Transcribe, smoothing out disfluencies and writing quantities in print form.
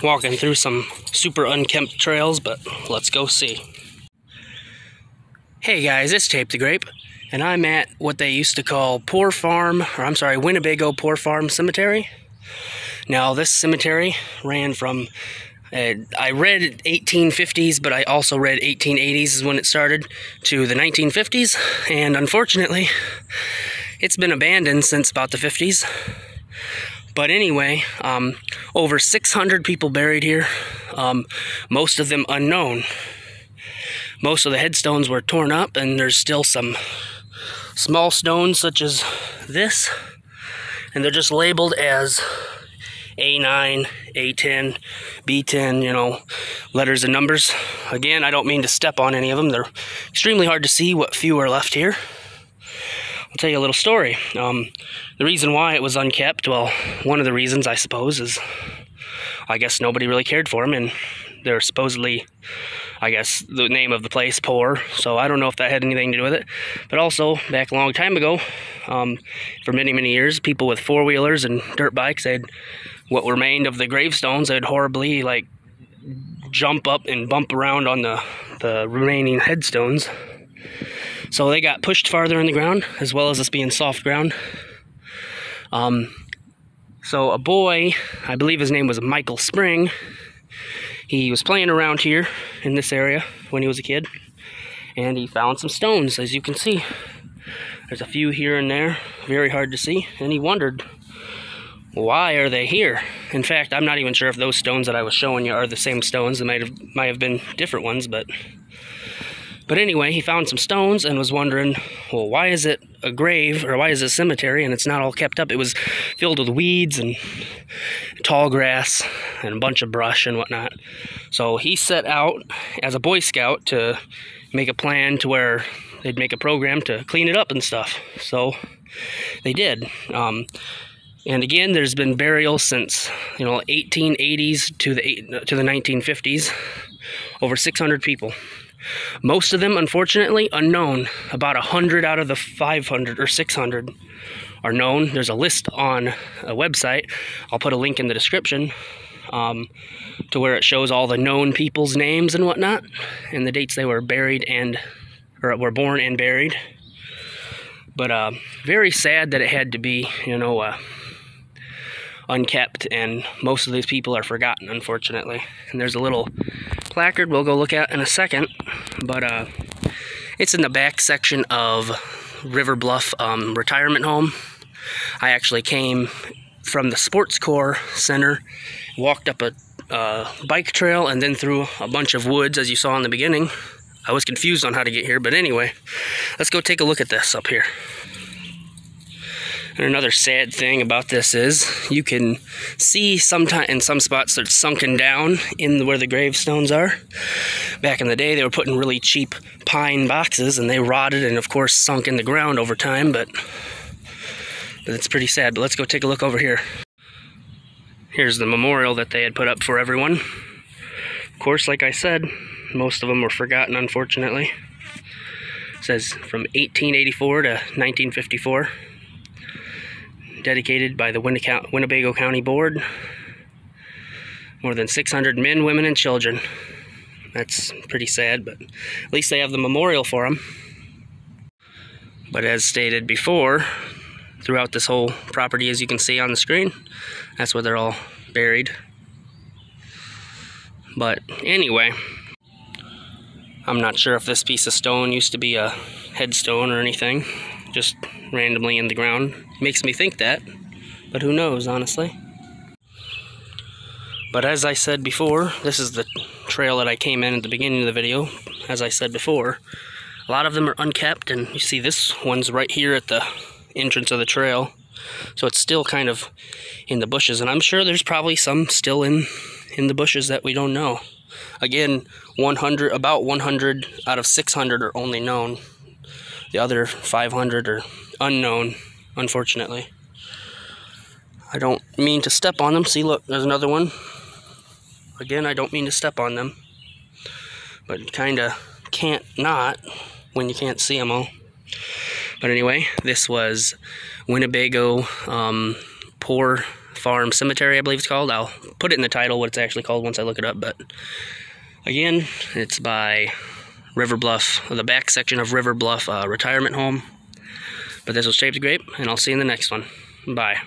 walking through some super unkempt trails, but let's go see. Hey guys, it's Tape the Grape, and I'm at what they used to call Winnebago Poor Farm Cemetery. Now, this cemetery ran from, I read 1850s, but I also read 1880s is when it started, to the 1950s, and unfortunately, it's been abandoned since about the 50s. But anyway, over 600 people buried here, most of them unknown. Most of the headstones were torn up, and there's still some small stones such as this, and they're just labeled as A9, A10, B10, you know, letters and numbers. Again, I don't mean to step on any of them. They're extremely hard to see what few are left here. I'll tell you a little story. The reason why it was unkept, well, one of the reasons, I suppose, is I guess nobody really cared for them, and they're supposedly, I guess, the name of the place, Poor, so I don't know if that had anything to do with it. But also, back a long time ago, for many, many years, people with four-wheelers and dirt bikes, what remained of the gravestones, they'd horribly, like, jump up and bump around on the remaining headstones. So they got pushed farther in the ground, as well as this being soft ground. So a boy, I believe his name was Michael Spring, he was playing around here in this area when he was a kid, and he found some stones, as you can see. There's a few here and there, very hard to see, and he wondered, why are they here? In fact, I'm not even sure if those stones that I was showing you are the same stones. They might have been different ones, but anyway, he found some stones and was wondering, well, why is it a grave, or why is it a cemetery, and it's not all kept up? It was filled with weeds and tall grass and a bunch of brush and whatnot. So he set out as a Boy Scout to make a plan to where they'd make a program to clean it up and stuff. So they did. And again, there's been burials since, 1880s to the 1950s. Over 600 people. Most of them, unfortunately, unknown. About 100 out of the 500 or 600 are known. There's a list on a website. I'll put a link in the description to where it shows all the known people's names and whatnot, and the dates they were were born and buried. But very sad that it had to be, unkept, and most of these people are forgotten, unfortunately. And there's a little placard we'll go look at in a second, but it's in the back section of River Bluff retirement home. I actually came from the Sports Corps Center, walked up a bike trail, and then through a bunch of woods, as you saw in the beginning. I was confused on how to get here, but anyway, let's go take a look at this up here. And another sad thing about this is you can see sometimes in some spots it's sunken down in where the gravestones are. Back in the day, they were put in really cheap pine boxes, and they rotted and, of course, sunk in the ground over time, but it's pretty sad. But let's go take a look over here. Here's the memorial that they had put up for everyone. Of course, like I said, most of them were forgotten, unfortunately. It says from 1884 to 1954. Dedicated by the Winnebago County Board. More than 600 men, women, and children. That's pretty sad, but at least they have the memorial for them. But as stated before, throughout this whole property, as you can see on the screen, that's where they're all buried. But anyway, I'm not sure if this piece of stone used to be a headstone or anything, just randomly in the ground. Makes me think that, but who knows, honestly. But as I said before, this is the trail that I came in at the beginning of the video. As I said before, a lot of them are unkept, and you see this one's right here at the entrance of the trail. So it's still kind of in the bushes, and I'm sure there's probably some still in the bushes that we don't know. Again, about 100 out of 600 are only known. The other 500 are unknown, unfortunately. I don't mean to step on them. See, look, there's another one. Again, I don't mean to step on them, but kind of can't not when you can't see them all. But anyway, this was Winnebago Poor Farm Cemetery, I believe it's called. I'll put it in the title what it's actually called once I look it up. But again, it's by River Bluff, the back section of River Bluff Retirement Home. But this was Shaped Grape, and I'll see you in the next one. Bye.